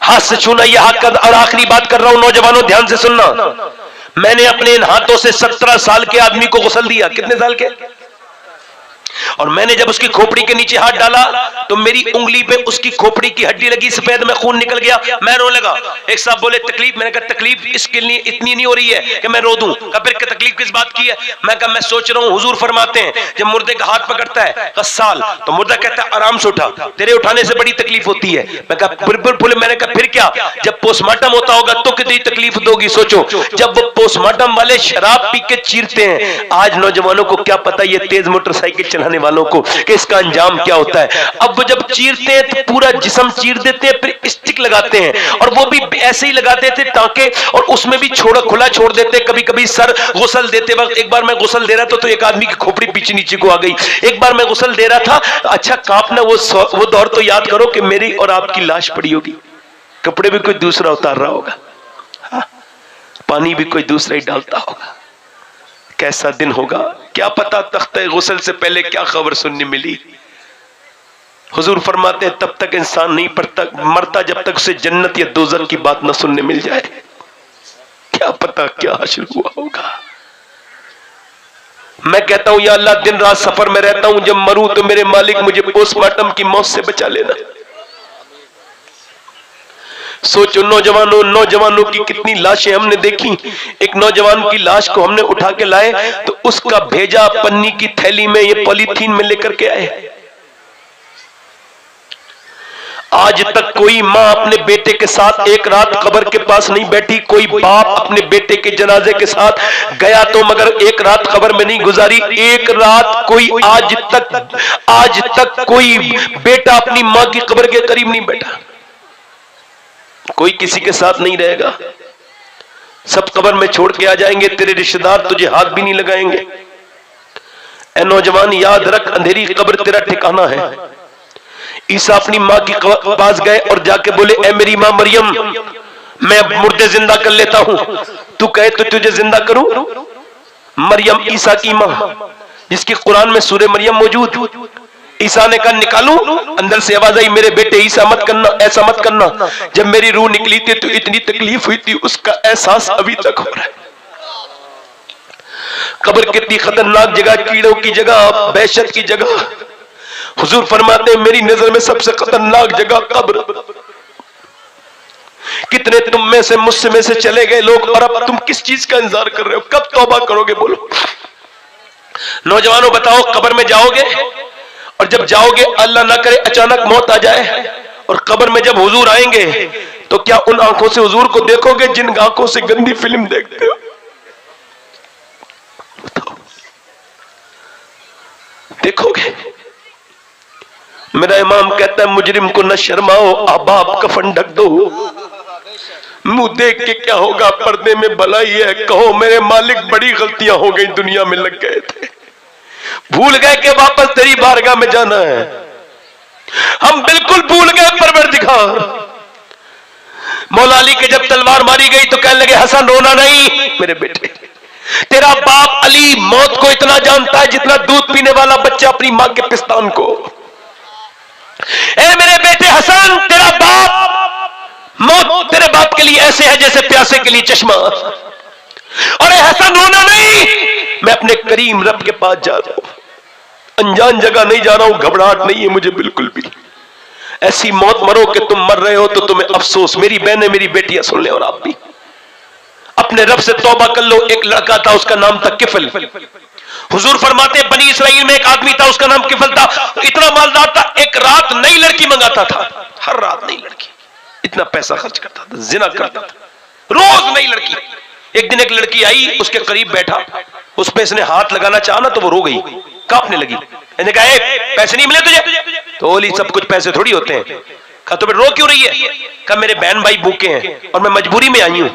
हाथ से छूना ये हाथ का। और आखिरी बात कर रहा हूं नौजवानों, ध्यान से सुनना। मैंने अपने इन हाथों से 17 साल के आदमी को गुस्ल दिया। कितने साल के? और मैंने जब उसकी खोपड़ी के नीचे हाथ डाला तो मेरी उंगली पे उसकी खोपड़ी की हड्डी लगी, सफेद में खून निकल गया। मैं रोने लगा। एक साहब बोले तकलीफ? मैंने कहा तकलीफ इसके लिए इतनी नहीं हो रही है कि मैं रो दूं। कहा फिर तकलीफ किस बात की है? मैं कहा मैं सोच रहा हूं, हुजूर फरमाते हैं जब मुर्दे का हाथ पकड़ता है कसाल तो मुर्दा कहता है आराम से उठा, तेरे उठाने से बड़ी तकलीफ होती है। मैं कहा बिल्कुल। मैंने कहा फिर क्या? जब पोस्टमार्टम होता होगा तो कितनी तकलीफ दोगी सोचो। जब वो पोस्टमार्टम वाले शराब पी के चीरते हैं, आज नौजवानों को क्या पता ये तेज मोटरसाइकिल चलाने वालों को कि इसका अंजाम क्या होता है। अब वो जब चीरते हैं तो पूरा जिस्म चीर देते हैं, फिर स्टिक लगाते हैं, और वो भी ऐसे ही लगाते थे टांके, और उसमें भी खुला छोड़ देते। कभी कभी सर गुस्ल देते वक्त, एक बार मैं गुस्ल दे रहा था तो एक आदमी की खोपड़ी पीछे नीचे को आ गई। एक बार मैं गुस्ल दे रहा था, अच्छा कांपना, वो दौर तो याद करो कि मेरी और आपकी लाश पड़ी होगी, कपड़े भी कोई दूसरा उतार रहा होगा, पानी भी कोई दूसरा ही डालता होगा। कैसा दिन होगा क्या पता। तख्ते गुस्ल से पहले क्या खबर सुनने मिली। हुजूर फरमाते हैं तब तक इंसान नहीं मरता जब तक उसे जन्नत या दोज़ख की बात न सुनने मिल जाए। क्या पता क्या हासिल हुआ होगा। मैं कहता हूं या अल्लाह दिन रात सफर में रहता हूं, जब मरूं तो मेरे मालिक मुझे पोस्टमार्टम की मौत से बचा लेना। सोचो नौजवानों की कितनी लाशें हमने देखी। एक नौजवान की लाश को हमने उठा के लाए तो उसका भेजा पन्नी की थैली में, ये पॉलीथीन में लेकर के आए। आज तक कोई माँ अपने बेटे के साथ एक रात कब्र के पास नहीं बैठी, कोई बाप अपने बेटे के जनाजे के साथ गया तो मगर एक रात कब्र में नहीं गुजारी। एक रात कोई आज तक कोई बेटा अपनी माँ की कब्र के करीब नहीं बैठा। कोई किसी के साथ नहीं रहेगा, सब कब्र में छोड़ के आ जाएंगे। तेरे रिश्तेदार तुझे हाथ भी नहीं लगाएंगे। ऐ नौजवान याद रख, अंधेरी कब्र तेरा ठिकाना है। ईसा अपनी माँ की पास गए और जाके बोले ऐ मेरी माँ मरियम, मैं मुर्दे जिंदा कर लेता हूं, तू कहे तो तुझे जिंदा करूं। मरियम ईसा की माँ, जिसकी कुरान में सूरह मरियम मौजूद। ईसा ने कहा निकालूं? अंदर से आवाज आई मेरे बेटे ईसा मत करना, ऐसा मत करना। जब मेरी रूह निकली थी तो इतनी तकलीफ हुई थी, उसका एहसास अभी तक हो रहा है। कब्र कितनी खतरनाक जगह, कीड़ों की जगह, दहशत की जगह। हुजूर फरमाते हैं मेरी नजर में सबसे खतरनाक जगह कब्र। कितने तुम में से मुझसे में से चले गए लोग, और अब तुम किस चीज का इंतजार कर रहे हो? कब तौबा करोगे? बोलो नौजवानों, बताओ कब्र में जाओगे, और जब जाओगे अल्लाह ना करे अचानक मौत आ जाए, और कब्र में जब हुजूर आएंगे तो क्या उन आंखों से हुजूर को देखोगे जिन आंखों से गंदी फिल्म देखते हो? देखोगे? मेरा इमाम कहता है मुजरिम को न शर्माओ, अहबाब कफन ढक दो। मुंह देख के क्या होगा, पर्दे में भलाई है। कहो मेरे मालिक बड़ी गलतियां हो गई, दुनिया में लग गए थे, भूल गए कि वापस तेरी बारगाह में जाना है। हम बिल्कुल भूल गए परवरदिगार। मौला अली के जब तलवार मारी गई तो कहने लगे हसन रोना नहीं मेरे बेटे, तेरा बाप अली मौत को इतना जानता है जितना दूध पीने वाला बच्चा अपनी मां के पिस्तान को। ए मेरे बेटे हसन, तेरा बाप मौत तेरे बाप के लिए ऐसे है जैसे प्यासे के लिए चश्मा। और हसन रोना नहीं, मैं अपने करीम रब के पास जा रहा हूं, अनजान जगह नहीं जा रहा हूं, घबराहट नहीं है मुझे बिल्कुल भी। ऐसी मौत मरो कि तुम मर रहे हो तो तुम्हें अफसोस। मेरी बहनें मेरी बेटियां सुन ले, और आप भी अपने रब से तौबा कर लो। एक लड़का था, उसका नाम था किफल। हुजूर फरमाते बनी इसराइल में एक आदमी था, उसका नाम किफल था। इतना मालदार था, एक रात नई लड़की मंगाता था, हर रात नई लड़की, इतना पैसा खर्च करता था, जिना करता था। रोज नई लड़की। एक दिन एक लड़की आई, उसके करीब बैठा, उस पे इसने हाथ लगाना चाहा ना तो वो रो गई, कांपने लगी। इसने कहा पैसे नहीं मिले तुझे? तो बोली सब कुछ पैसे थोड़ी होते हैं। कहा तो रो क्यों रही है? कहा मेरे बहन भाई भूखे हैं और मैं मजबूरी में आई हूं।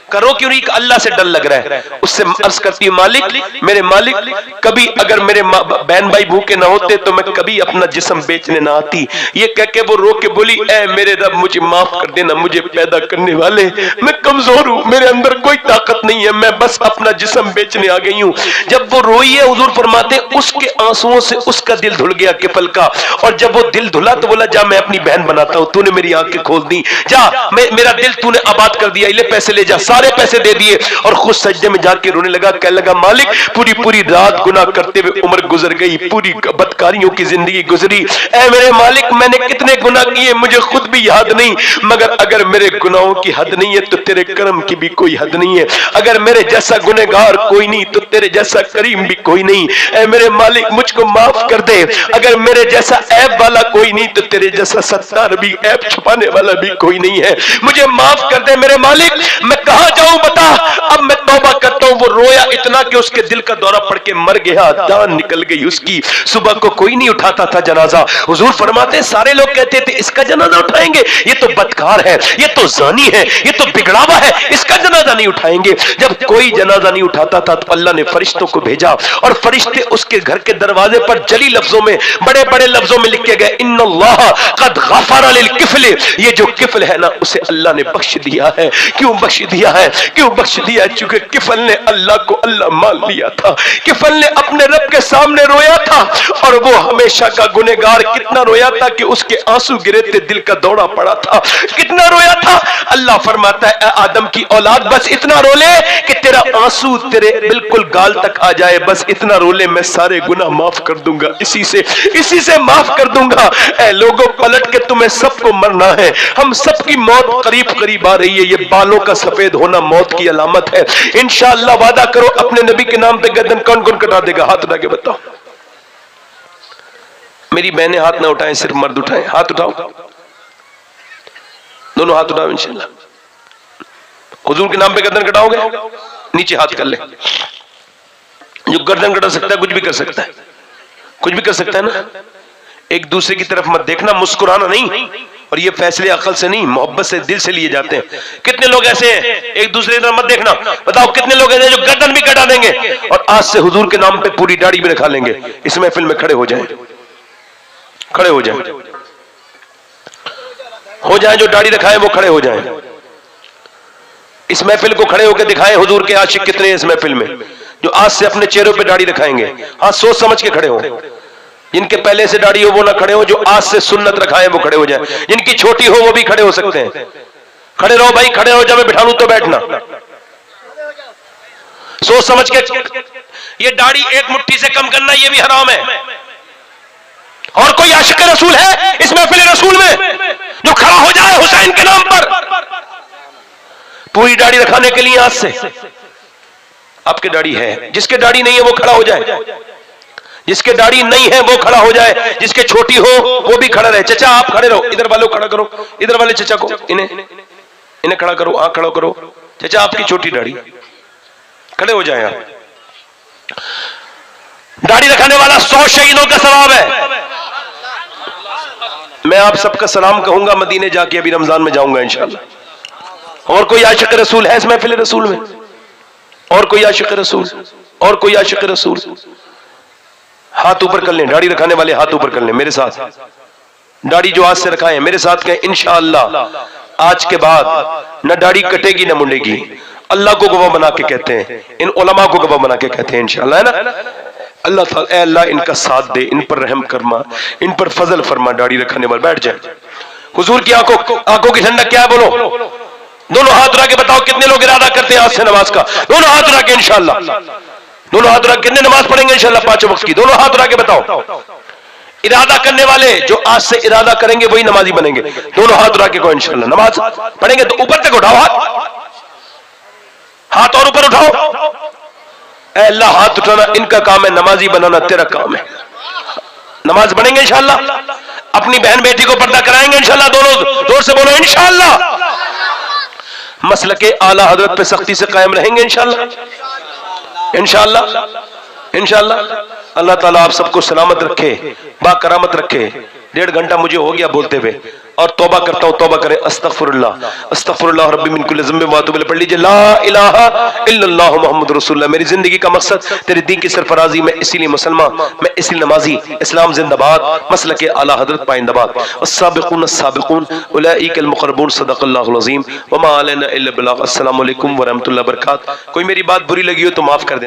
करो क्यों नहीं? अल्लाह से डर लग रहा है। उससे अर्ज करती है मालिक, मेरे मालिक, कभी अगर मेरे बहन भाई भूखे ना होते तो मैं कभी अपना जिस्म बेचने ना आती। ये कह के वो रो के बोली, ऐ मेरे रब मुझे माफ कर देना, मुझे पैदा करने वाले, मैं कमजोर हूं, मेरे अंदर कोई ताकत नहीं है, मैं बस अपना जिस्म बेचने आ गई हूं। जब वो रोई है, हुजूर फरमाते उसके आंसुओं से उसका दिल धुल गया किफल का। और जब वो दिल धुला तो बोला, जा मैं अपनी बहन बनाता हूं, तूने मेरी आंखें खोल दी, जा मेरा दिल तूने आबाद कर दिया, ले पैसे ले जा। सारे पैसे दे दिए और खुद सजदे में जाके रोने लगा। कहने लगा मालिक पूरी पूरी रात गुनाह करते हुए उम्र गुजर गई, पूरी बदकारियों की जिंदगी गुजरी। ऐ मेरे मालिक मैंने कितने गुनाह किए मुझे खुद भी याद नहीं, मगर अगर मेरे गुनाहों की हद नहीं है तो तेरे करम की भी कोई हद नहीं है। अगर मेरे जैसा गुनहगार कोई नहीं तो तेरे जैसा करीम भी कोई नहीं। ऐ मेरे मालिक मुझको माफ कर दे। अगर मेरे जैसा ऐब वाला कोई नहीं तो तेरे जैसा सत्तार भी, ऐब छुपाने वाला भी कोई नहीं है। मुझे माफ कर दे मेरे मालिक, मैं कहां जाऊं बता। अब मैं तौबा करता हूं। वो रोया इतना कि उसके दिल का दौरा पड़ के मर गया, जान निकल गई उसकी। सुबह को कोई नहीं उठाता था जनाजा। हुजूर फरमाते सारे लोग कहते थे इसका जनाजा उठाएंगे, ये तो बदकार है, ये तो जानी है, ये तो बिगड़ावा है, इसका जनाजा नहीं उठाएंगे। जब कोई जनाजा नहीं उठाता था तो अल्लाह ने फरिश्तों को भेजा और फरिश्ते उसके घर के दरवाजे पर जली लफ्जों में, बड़े बड़े लफ्जों में लिख के गए, इन्नल्लाह कद गफर लिल किफल। ये जो किफल है ना उसे अल्लाह ने बख्श दिया है। क्यों बख्श दिया है? क्यों बख्श दिया? चूंकि किफल ने अल्लाह को अल्लाह मान लिया था। किफल ने अपने रब के सामने रोया था और वो हमेशा का गुनहगार कितना रोया था कि उसके आंसू गिरे थे, दिल का दौड़ा पड़ा था। कितना रोया था? अल्लाह फरमाता है आदम की औलाद बस इतना रो ले कि तेरा आंसू तेरे बिल्कुल गाल तक आ जाए, बस इतना रो ले, मैं सारे गुनाह माफ कर दूंगा, इसी से माफ कर दूंगा। ऐ लोगों पलट के तुम्हें सबको मरना है, हम सबकी मौत करीब करीब आ रही है। ये बालों का सफेद होना मौत की अलामत है। इंशाअल्लाह वादा करो अपने नबी के नाम पे गर्दन कौन कौन कटा देगा? हाथ उठा के बताओ। मेरी बहनें हाथ ना उठाएं, सिर्फ मर्द उठाएं। हाथ उठाओ, दोनों हाथ उठाओ। इंशाअल्लाह हुजूर के नाम पे गर्दन कटाओगे? नीचे हाथ कर ले। जो गर्दन कटा सकता है कुछ भी कर सकता है, कुछ भी कर सकता है ना। एक दूसरे की तरफ मत देखना, मुस्कुराना नहीं। और ये फैसले अकल से नहीं, मोहब्बत से, दिल से लिए जाते हैं। कितने लोग ऐसे हैं एक दूसरे की तरफ मत देखना, बताओ कितने लोग ऐसे हैं जो गर्दन भी कटा देंगे और आज से हुजूर के नाम पे पूरी दाढ़ी भी रखा लेंगे। इस महफिल में खड़े हो जाएं, खड़े हो जाएं, हो जाएं। जो दाढ़ी रखाए वो खड़े हो जाएं। इस महफिल को खड़े होकर दिखाएं हुजूर के आशिक कितने हैं इस महफिल में, जो आज से अपने चेहरों पे दाढ़ी रखाएंगे। हाँ सोच समझ के खड़े हो। जिनके पहले से दाढ़ी हो वो ना खड़े हो, जो आज से सुन्नत रखाए वो खड़े हो जाए। जिनकी छोटी हो वो भी खड़े हो सकते हैं। खड़े रहो भाई, खड़े हो। जब मैं बिठा लूं तो बैठना। सोच समझ के। ये दाढ़ी एक मुट्ठी से कम करना ये भी हराम है। और कोई आशिक रसूल है इस महफिल रसूल में जो खड़ा हो जाए हुसैन के नाम पर पूरी दाढ़ी रखाने के लिए? आज से आपके दाढ़ी है, जिसके दाढ़ी नहीं है वो खड़ा हो जाए। जिसके दाढ़ी नहीं है वो खड़ा हो जाए। जिसके छोटी हो वो भी खड़ा रहे। चचा आप खड़े रहो, इधर वालों खड़ा करो, इधर वाले चचा को इन्हें खड़ा करो, आंख खड़ा करो। चचा आपकी छोटी दाढ़ी, खड़े हो जाए आप। दाढ़ी रखने वाला 100 शहीदों का सवाब है। मैं आप सबका सलाम कहूंगा मदीने जाके, अभी रमजान में जाऊंगा इंशाअल्लाह। और कोई आशिक रसूल है इस महफिल रसूल में? और कोई आशिक रसूल? और कोई आशिक रसूल? हाथ ऊपर कर लें, दाढ़ी रखाने वाले हाथ ऊपर कर लें मेरे साथ। दाढ़ी जो आज से रखाएं मेरे साथ कहें इंशाअल्लाह आज के बाद न दाढ़ी कटेगी न मुंडेगी। अल्लाह को गवाह बना के कहते हैं, इन उलमा को गवाह बना के कहते हैं इंशाअल्लाह, है ना। अल्लाह ताला अल्लाह इनका साथ दे, इन पर रहम फरमा, इन पर फजल फरमा। दाढ़ी रखने वाले बैठ जाए। हुजूर की आंखों की ठंडक क्या है? बोलो। दोनों हाथ उठा के बताओ कितने लोग इरादा करते हैं आज से नमाज का? दोनों हाथ उठा के इंशाअल्लाह। दोनों हाथ उठा, कितने नमाज पढ़ेंगे इंशाअल्लाह 5 वक्त की? दोनों हाथ उठा के बताओ। इरादा करने वाले जो आज से इरादा करेंगे वही नमाजी बनेंगे। दोनों हाथ उठा के को इंशाअल्लाह नमाज पढ़ेंगे। तो ऊपर तक उठाओ हाथ और ऊपर उठाओ। ऐ अल्लाह हाथ उठाना इनका काम है, नमाजी बनाना तेरा काम है। नमाज पढ़ेंगे इंशाअल्लाह। अपनी बहन बेटी को पर्दा कराएंगे इंशाअल्लाह। दोनों जोर से बोलो इंशाअल्लाह। मसलक आला हजरत पे सख्ती से कायम रहेंगे इंशाअल्लाह। इंशाअल्लाह अल्लाह ताला आप सबको सलामत रखे, बाकरामत रखे। 1.5 घंटा मुझे हो गया बोलते हुए, और तौबा करता हूँ, तौबा करें। अस्तगफिरुल्लाह अस्तगफिरुल्लाह रब्बी मिन कुल्लि ज़ंबिन व अतूबु इलैह। पढ़ लीजिए ला इलाहा इल्लल्लाह मुहम्मदुर रसूलुल्लाह। मेरी जिंदगी का मकसद तेरे दीन की सरफराजी, मैं इसीलिए मुसलमान, मैं इसलिए नमाजी। इस्लाम जिंदाबाद, मसलक आला हजरत पाइंदाबाद। अस्साबिकून अस्साबिकून उलाइकल मुक़र्रबून। सदक़ल्लाहुल अज़ीम व मा अलैना इल्ला अल बलाग। अस्सलामु अलैकुम व रहमतुल्लाहि व बरकातहू। कोई मेरी बात बुरी लगी हो तो माफ कर दें।